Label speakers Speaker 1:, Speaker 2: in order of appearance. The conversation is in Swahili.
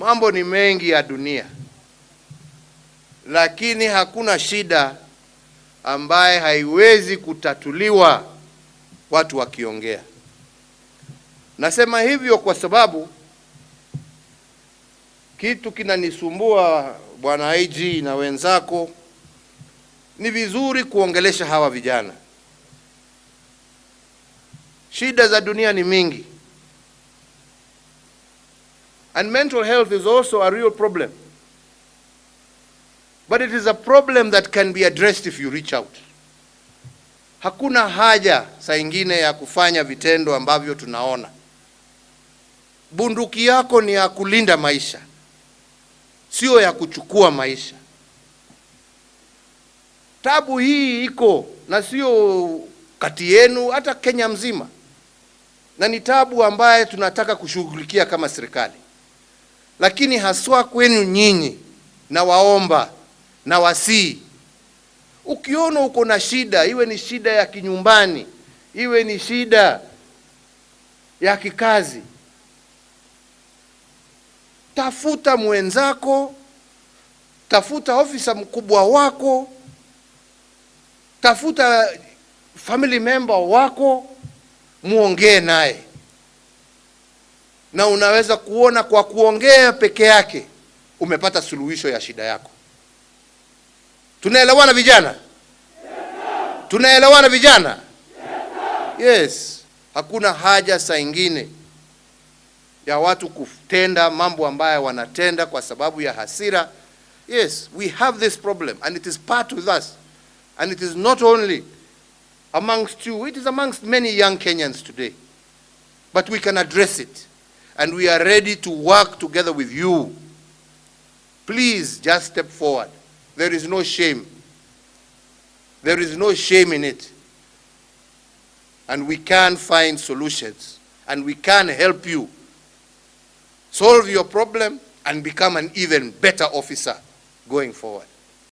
Speaker 1: Mambo ni mengi ya dunia, lakini hakuna shida ambaye haiwezi kutatuliwa watu wakiongea. Nasema hivyo kwa sababu kitu kinanisumbua, Bwana IG na wenzako, ni vizuri kuongelesha hawa vijana. Shida za dunia ni mingi, and mental health is also a real problem, but it is a problem that can be addressed if you reach out. Hakuna haja saa ingine ya kufanya vitendo ambavyo tunaona. Bunduki yako ni ya kulinda maisha, sio ya kuchukua maisha. Tabu hii iko na sio kati yenu, hata Kenya mzima, na ni tabu ambaye tunataka kushughulikia kama serikali. Lakini haswa kwenu nyinyi, na waomba na wasii, ukiona uko na shida, iwe ni shida ya kinyumbani, iwe ni shida ya kikazi, tafuta mwenzako, tafuta ofisa mkubwa wako, tafuta family member wako, muongee naye. Na unaweza kuona kwa kuongea peke yake umepata suluhisho ya shida yako. Tunaelewana vijana? Tunaelewana vijana? Yes. Hakuna haja saa ingine ya watu kutenda mambo ambayo wanatenda kwa sababu ya hasira. Yes, we have this problem and it is part with us. And it is not only amongst you, it is amongst many young Kenyans today. But we can address it, and we are ready to work together with you. Please just step forward. There is no shame. There is no shame in it. And we can find solutions, and we can help you solve your problem and become an even better officer going forward.